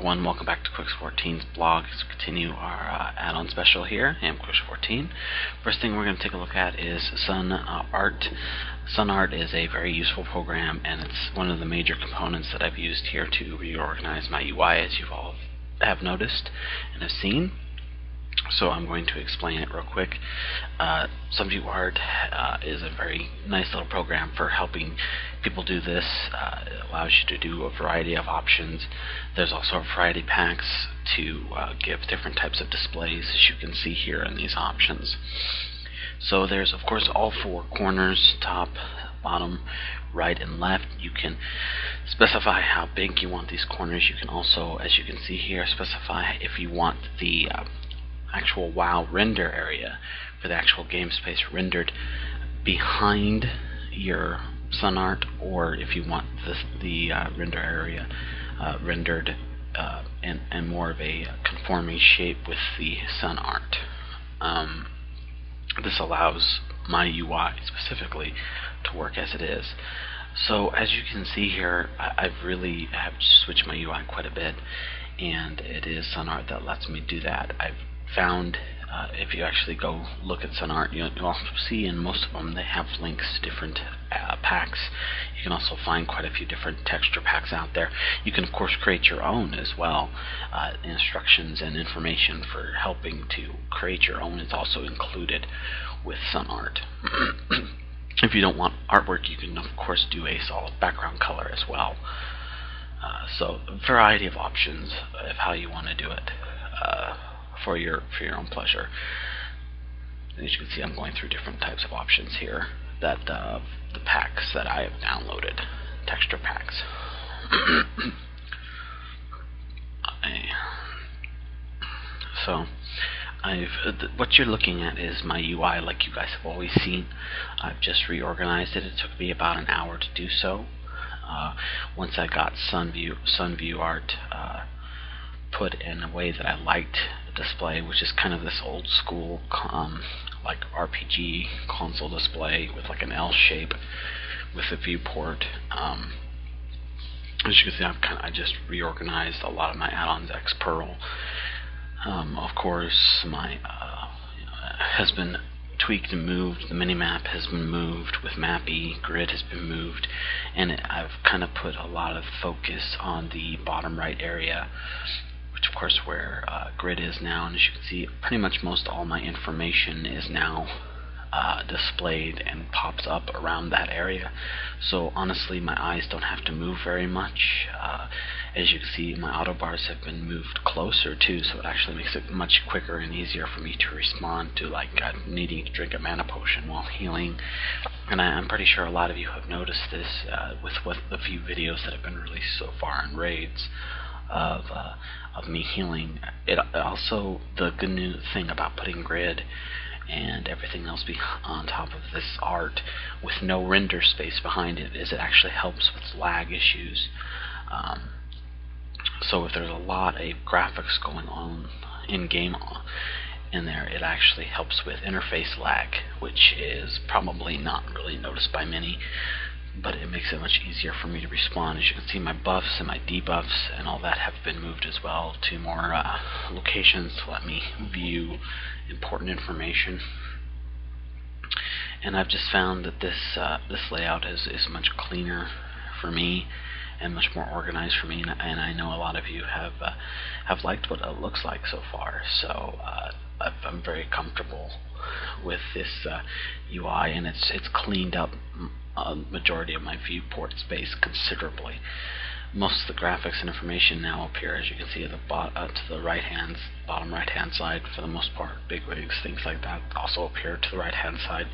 everyone, welcome back to Quicks14Blog. Let's continue our add-on special here. I'm Quicks14. First thing we're going to take a look at is SunnArt. SunnArt is a very useful program, and it's one of the major components that I've used here to reorganize my UI, as you all have noticed and have seen. So I'm going to explain it real quick. SunnArt is a very nice little program for helping people do this. It allows you to do a variety of options. There's also a variety of packs to give different types of displays, as you can see here in these options. So there's, of course, all four corners: top, bottom, right, and left. You can specify how big you want these corners. You can also, as you can see here, specify if you want the actual WoW render area for the actual game space rendered behind your SunnArt, or if you want the render area rendered in more of a conforming shape with the SunnArt. This allows my UI specifically to work as it is. So as you can see here, I've really switched my UI quite a bit, and it is SunnArt that lets me do that. I've found if you actually go look at SunnArt, you'll also see in most of them they have links to different packs. You can also find quite a few different texture packs out there. You can of course create your own as well. Instructions and information for helping to create your own is also included with SunnArt. If you don't want artwork, you can of course do a solid background color as well. So a variety of options of how you want to do it for your own pleasure. As you can see, I'm going through different types of options here that the packs that I have downloaded, texture packs. So what you're looking at is my UI like you guys have always seen. I've just reorganized it. It took me about an hour to do so. Once I got SunnArt put in a way that I liked the display, which is kind of this old school like RPG console display with like an L shape with a viewport. As you can see, I just reorganized a lot of my add-ons Xpearl. Of course, my has been tweaked and moved. The minimap has been moved with Mappy. Grid has been moved, and I've kind of put a lot of focus on the bottom right area, which of course where Grid is now. And as you can see, pretty much most all my information is now displayed and pops up around that area. So honestly, my eyes don't have to move very much. As you can see, my auto bars have been moved closer too, so it actually makes it much quicker and easier for me to respond to like needing to drink a mana potion while healing. And I'm pretty sure a lot of you have noticed this with the few videos that have been released so far in raids of me healing. It also, the good new thing about putting Grid and everything else on top of this art with no render space behind it is it actually helps with lag issues. So if there's a lot of graphics going on in game in there, it actually helps with interface lag, which is probably not really noticed by many, but it makes it much easier for me to respond. As you can see, my buffs and my debuffs and all that have been moved as well to more locations to let me view important information. And I've just found that this layout is much cleaner for me and much more organized for me, and I know a lot of you have liked what it looks like so far. So I'm very comfortable with this UI, and it's cleaned up a majority of my viewport space considerably. Most of the graphics and information now appear, as you can see, at the to the bottom right hand side for the most part. Bigwigs, things like that, also appear to the right hand side,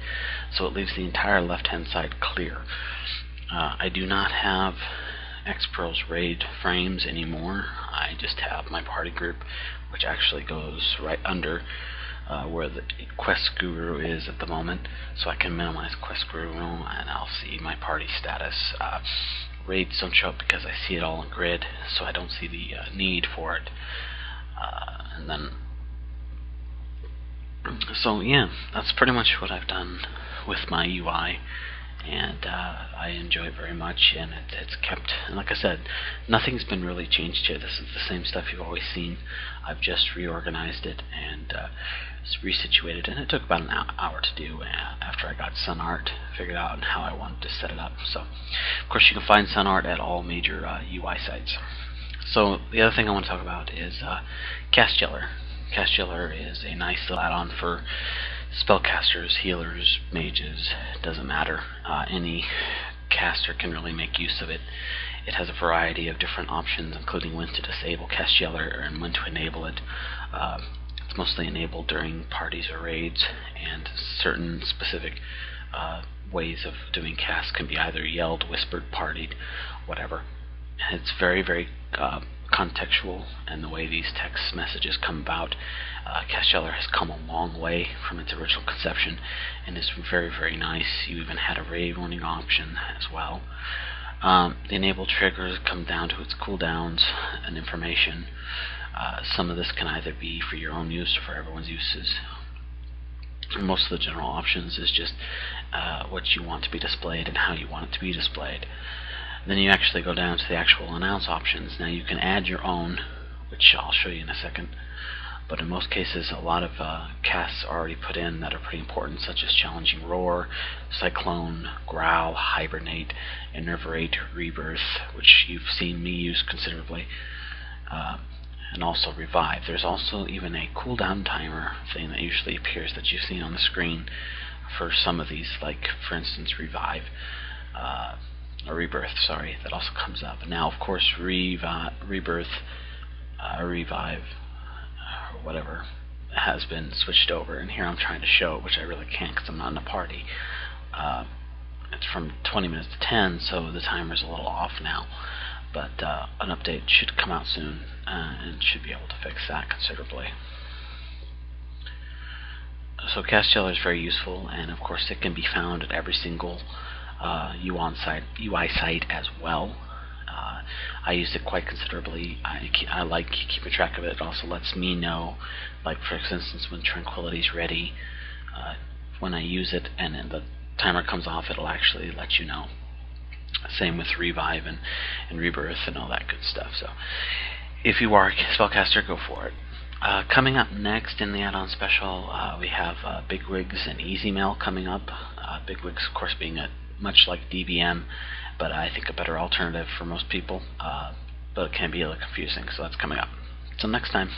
so it leaves the entire left hand side clear. I do not have Xpearl's raid frames anymore. I just have my party group, which actually goes right under where the Quest Guru is at the moment, so I can minimize Quest Guru and I'll see my party status. Raids don't show up because I see it all in Grid, so I don't see the need for it. And then, so yeah, that's pretty much what I've done with my UI. and I enjoy it very much, and it's kept, and like I said, nothing's been really changed here. This is the same stuff you've always seen. I've just reorganized it and resituated, and it took about an hour to do after I got SunnArt figured out and how I wanted to set it up. So, of course, you can find SunnArt at all major UI sites. So the other thing I want to talk about is CastYeller. CastYeller is a nice little add-on for spellcasters, healers, mages. It doesn't matter. Any caster can really make use of it. It has a variety of different options, including when to disable CastYeller and when to enable it. It's mostly enabled during parties or raids, and certain specific ways of doing casts can be either yelled, whispered, partied, whatever. It's very, very contextual, and the way these text messages come about. CastYeller has come a long way from its original conception, and is very, very nice. You even had a raid warning option as well. The enable triggers come down to its cooldowns and information. Some of this can either be for your own use or for everyone's uses. Most of the general options is just what you want to be displayed and how you want it to be displayed. Then you actually go down to the actual announce options. Now you can add your own, which I'll show you in a second, but in most cases a lot of casts are already put in that are pretty important, such as Challenging Roar, Cyclone, Growl, Hibernate, Enervate, Rebirth, which you've seen me use considerably, and also Revive. There's also even a cooldown timer thing that usually appears that you've seen on the screen for some of these, like for instance Revive. Or Rebirth, sorry, that also comes up. Now, of course, Rebirth, Revive, or whatever, has been switched over, and here I'm trying to show it, which I really can't because I'm not in a party. It's from 20 minutes to 10, so the timer's a little off now, but an update should come out soon, and should be able to fix that considerably. So CastYeller is very useful, and of course it can be found at every single UI site as well. I use it quite considerably. I like keeping track of it. It also lets me know, like for instance, when Tranquility's ready, when I use it and then the timer comes off, it'll actually let you know. Same with Revive and Rebirth and all that good stuff. So if you are a spellcaster, go for it. Coming up next in the add-on special, we have Bigwigs and Easy Mail coming up. Bigwigs, of course, being much like DBM, but I think a better alternative for most people, but it can be a little confusing, so that's coming up. Until next time.